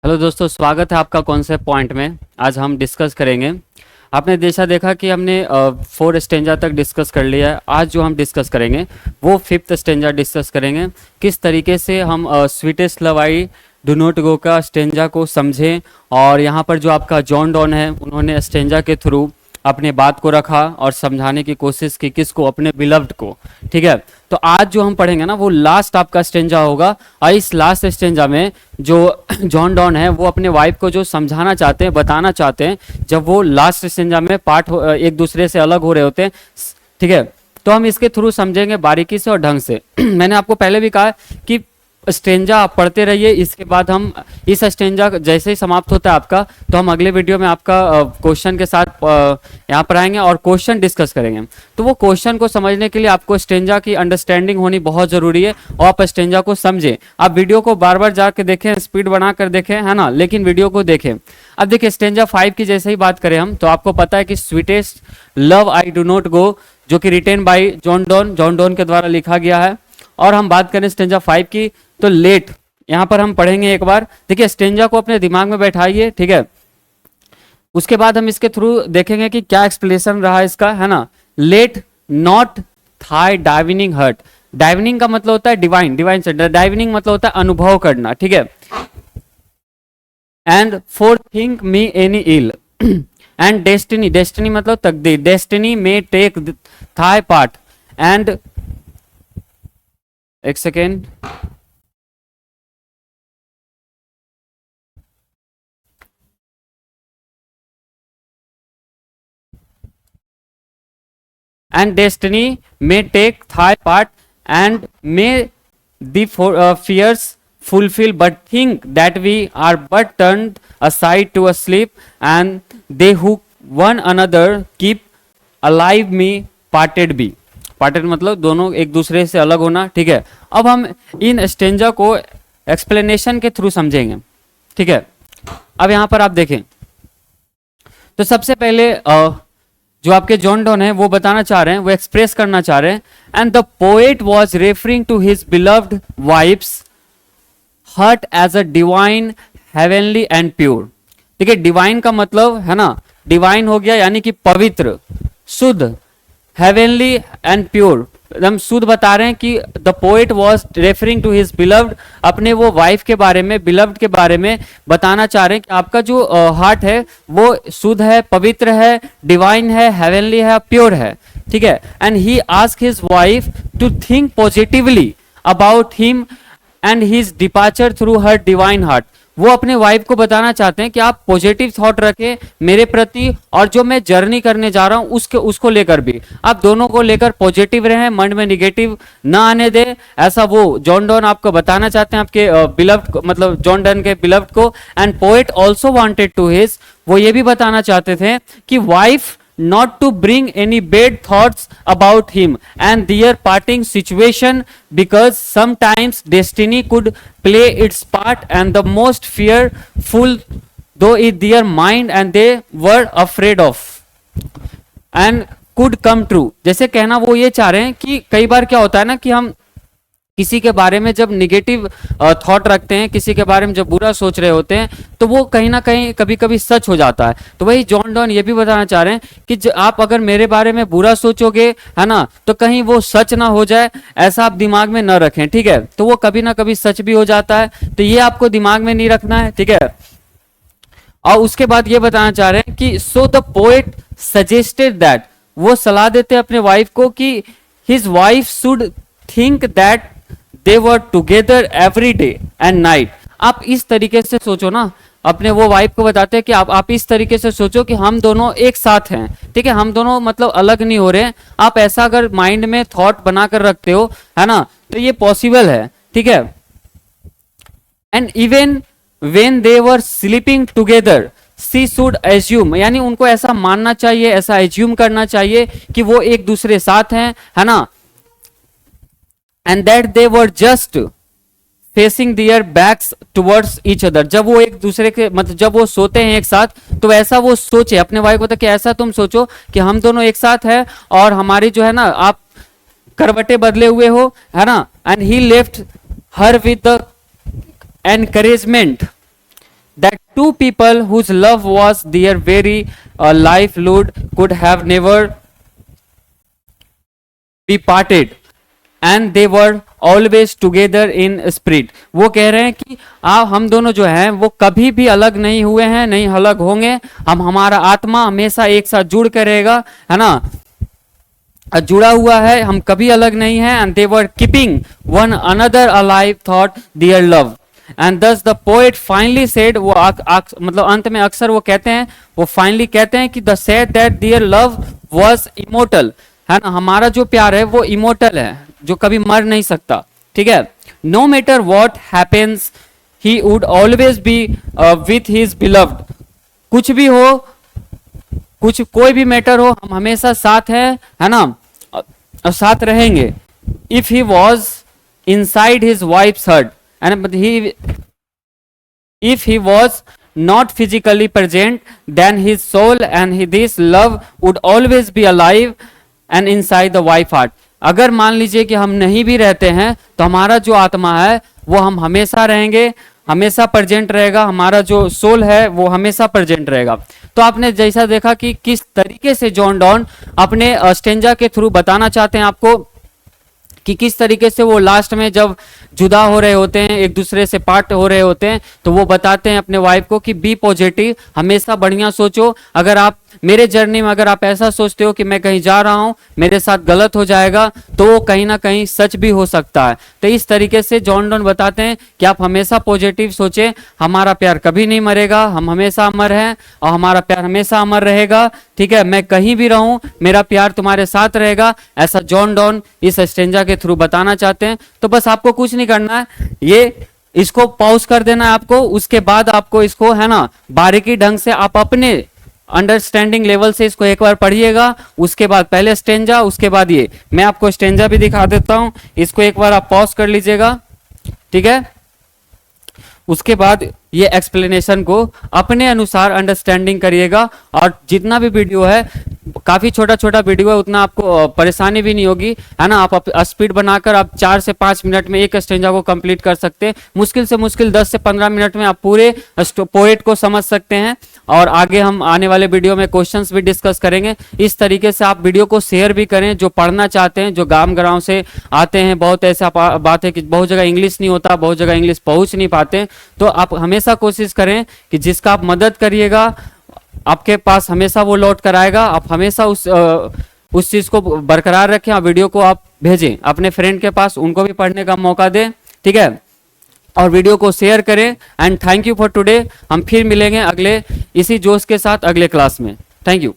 Hello दोस्तों, स्वागत है आपका कॉन्सेप्ट पॉइंट में। आज हम डिस्कस करेंगे। आपने देखा कि हमने 4 स्टेंजा तक डिस्कस कर लिया है। आज जो हम डिस्कस करेंगे वो 5th स्टेंजा डिस्कस करेंगे। किस तरीके से हम sweetest love I do not go का स्टेंजा को समझें, और यहाँ पर जो आपका जॉन डॉन है उन्होंने स्टेंजा के थ्रू अपने बात को रखा और समझाने की कोशिश की, किसको? अपने बिलव्ड को। ठीक है, तो आज जो हम पढ़ेंगे ना वो लास्ट आपका स्टेंजा होगा, और इस लास्ट स्टेंजा में जो जॉन डॉन है वो अपने वाइफ को जो समझाना चाहते हैं, बताना चाहते हैं, जब वो लास्ट स्टेंजा में एक दूसरे से अलग हो रहे होते हैं। ठीक है, तो हम इसके थ्रू समझेंगे बारीकी से और ढंग से। मैंने आपको पहले भी कहा कि स्टेंजा आप पढ़ते रहिए, इसके बाद हम इस स्टेंजा जैसे ही समाप्त होता है आपका, तो हम अगले वीडियो में आपका क्वेश्चन के साथ यहाँ पर आएंगे और क्वेश्चन डिस्कस करेंगे। तो वो क्वेश्चन को समझने के लिए आपको स्टेंजा की अंडरस्टैंडिंग होनी बहुत ज़रूरी है, और आप स्टेंजा को समझें। आप वीडियो को बार बार जाकर देखें, स्पीड बना कर देखें, है ना, लेकिन वीडियो को देखें। अब देखिए, स्टेंजा 5 की जैसे ही बात करें हम, तो आपको पता है कि sweetest love I do not go, जो कि रिटेन बाई जॉन डॉन के द्वारा लिखा गया है। और हम बात करें स्टेंजा 5 की, तो लेट यहां पर हम पढ़ेंगे एक बार। देखिए, स्टेंजा को अपने दिमाग में बैठाइए, ठीक है। उसके बाद हम इसके थ्रू देखेंगे कि क्या एक्सप्लेनेशन रहा इसका, है ना। Let not thy divining hurt. Divining का मतलब होता है डिवाइन से, डाइविनिंग मतलब होता है अनुभव करना, ठीक है। And for think me any ill and destiny मतलब तकदीर, डेस्टिनी में टेक थाई पार्ट एंड एक second, and destiny may take thy part and may the fears fulfill, but think that we are but turned aside to sleep, and they who one another keep alive me parted be। parted मतलब दोनों एक दूसरे से अलग होना, ठीक है। अब हम इन स्टेंजा को एक्सप्लेनेशन के थ्रू समझेंगे, ठीक है। अब यहां पर आप देखें, तो सबसे पहले जो आपके जॉन डॉन है वो बताना चाह रहे हैं, वो एक्सप्रेस करना चाह रहे हैं। And the poet was referring to his beloved wife's heart as a divine heavenly and pure. देखिए, डिवाइन का मतलब है ना, डिवाइन हो गया यानी कि पवित्र, शुद्ध, हेवनली एंड प्योर, हम शुद्ध बता रहे हैं कि the poet was referring to his beloved, अपने वो वाइफ के बारे में, बिलव्ड के बारे में बताना चाह रहे हैं कि आपका जो हार्ट है वो शुद्ध है, पवित्र है, डिवाइन है, हेवनली है, प्योर है, ठीक है। And he ask his wife to think positively about him and his departure through her divine heart. वो अपने वाइफ को बताना चाहते हैं कि आप पॉजिटिव थॉट रखें मेरे प्रति, और जो मैं जर्नी करने जा रहा हूं उसको लेकर भी आप दोनों को लेकर पॉजिटिव रहें, मन में निगेटिव ना आने दे। ऐसा वो जॉन डॉन आपको बताना चाहते हैं, आपके बिलव्ड मतलब जॉन डॉन के बिलव्ड को। And poet also wanted to his, वो ये भी बताना चाहते थे कि wife not to bring any bad thoughts about him and their parting situation, because sometimes destiny could play its part, and the most fearful though is their mind and they were afraid of and could come true। जैसे कहना वो ये चाह रहे हैं कि कई बार क्या होता है ना कि हम किसी के बारे में जब निगेटिव थॉट रखते हैं, किसी के बारे में जब बुरा सोच रहे होते हैं, तो वो कहीं ना कहीं कभी कभी सच हो जाता है। तो वही जॉन डॉन ये भी बताना चाह रहे हैं कि आप अगर मेरे बारे में बुरा सोचोगे, है ना, तो कहीं वो सच ना हो जाए, ऐसा आप दिमाग में न रखें, ठीक है। तो वो कभी ना कभी सच भी हो जाता है, तो ये आपको दिमाग में नहीं रखना है, ठीक है। और उसके बाद ये बताना चाह रहे हैं कि so the poet suggested that, वो सलाह देते हैं अपने वाइफ को कि his wife should think that they were together every day and night. आप इस तरीके से सोचो ना, अपने वो वाइफ को बताते हैं कि आप इस तरीके से सोचो कि हम दोनों एक साथ हैं, ठीक है, हम दोनों मतलब अलग नहीं हो रहे हैं। आप ऐसा अगर माइंड में थॉट बनाकर रखते हो, है ना, तो ये पॉसिबल है, ठीक है। And even when they were sleeping together she should assume, यानी उनको ऐसा मानना चाहिए, ऐसा एज्यूम करना चाहिए कि वो एक दूसरे साथ हैं, है ना। And that they were just facing their backs towards each other, जब वो एक दूसरे के मतलब जब वो सोते हैं एक साथ, तो ऐसा वो सोचे, अपने वाइफ को तो कि ऐसा तुम सोचो कि हम दोनों एक साथ है और हमारी जो है ना, आप करवटे बदले हुए हो, है ना। And he left her with the encouragement that two people whose love was their very livelihood could have never be parted and they were always together in spirit. वो कह रहे हैं कि हम दोनों जो हैं वो कभी भी अलग नहीं हुए हैं, नहीं अलग होंगे, हम हमारा आत्मा हमेशा एक साथ जुड़ कर रहेगा, है ना, जुड़ा हुआ है, हम कभी अलग नहीं है. And they were keeping one another alive thought their love. And दस द पोएट फाइनली सेड, वो मतलब अंत में अक्सर वो कहते हैं, वो फाइनली कहते हैं कि the said that their love was immortal, है ना, हमारा जो प्यार है वो इमोर्टल है, जो कभी मर नहीं सकता. ठीक है. No matter what happens he would always be with his beloved. कुछ भी हो, कुछ कोई भी मैटर हो, हम हमेशा साथ हैं, है ना, साथ रहेंगे. If he was inside his wife's heart and he if he was not physically present, then his soul and this love would always be alive and inside the wife heart. अगर मान लीजिए कि हम नहीं भी रहते हैं तो हमारा जो आत्मा है वो हम हमेशा रहेंगे, हमेशा प्रेजेंट रहेगा, हमारा जो सोल है वो हमेशा प्रेजेंट रहेगा. तो आपने जैसा देखा कि किस तरीके से जॉन डॉन अपने स्टेंजा के थ्रू बताना चाहते हैं आपको कि किस तरीके से वो लास्ट में जब जुदा हो रहे होते हैं, एक दूसरे से पार्ट हो रहे होते हैं, तो वो बताते हैं अपने वाइफ को कि बी पॉजिटिव, हमेशा बढ़िया सोचो. अगर आप मेरे जर्नी में अगर आप ऐसा सोचते हो कि मैं कहीं जा रहा हूं, मेरे साथ गलत हो जाएगा, तो वो कहीं ना कहीं सच भी हो सकता है. तो इस तरीके से जॉन डॉन बताते हैं कि आप हमेशा पॉजिटिव सोचें, हमारा प्यार कभी नहीं मरेगा, हम हमेशा अमर हैं और हमारा प्यार हमेशा अमर रहेगा. ठीक है, मैं कहीं भी रहूं, मेरा प्यार तुम्हारे साथ रहेगा, ऐसा जॉन डॉन इस स्टेंजा के थ्रू बताना चाहते हैं. तो बस आपको कुछ नहीं करना है, ये इसको पॉज कर देना है आपको, उसके बाद आपको इसको, है ना, बारीकी ढंग से आप अपने अंडरस्टैंडिंग लेवल से इसको एक बार पढ़िएगा. उसके बाद पहले स्टेंजा, उसके बाद ये मैं आपको स्टेंजा भी दिखा देता हूं, इसको एक बार आप पॉज कर लीजिएगा. ठीक है, उसके बाद ये एक्सप्लेनेशन को अपने अनुसार अंडरस्टैंडिंग करिएगा. और जितना भी वीडियो है, काफी छोटा छोटा वीडियो है, उतना आपको परेशानी भी नहीं होगी, है ना. आप स्पीड बनाकर आप 4 से 5 मिनट में एक स्टेंजा को कंप्लीट कर सकते हैं. मुश्किल से मुश्किल 10 से 15 मिनट में आप पूरे पोएट को समझ सकते हैं. और आगे हम आने वाले वीडियो में क्वेश्चंस भी डिस्कस करेंगे. इस तरीके से आप वीडियो को शेयर भी करें, जो पढ़ना चाहते हैं, जो गांव से आते हैं. बहुत ऐसा बात है कि बहुत जगह इंग्लिश नहीं होता, बहुत जगह इंग्लिश पहुंच नहीं पाते. तो आप हमेशा कोशिश करें कि जिसका आप मदद करिएगा आपके पास हमेशा वो लौट कर आएगा. आप हमेशा उस चीज को बरकरार रखें और वीडियो को आप भेजें अपने फ्रेंड के पास, उनको भी पढ़ने का मौका दें. ठीक है, और वीडियो को शेयर करें. And thank you for today. हम फिर मिलेंगे अगले इसी जोश के साथ अगले क्लास में. Thank you.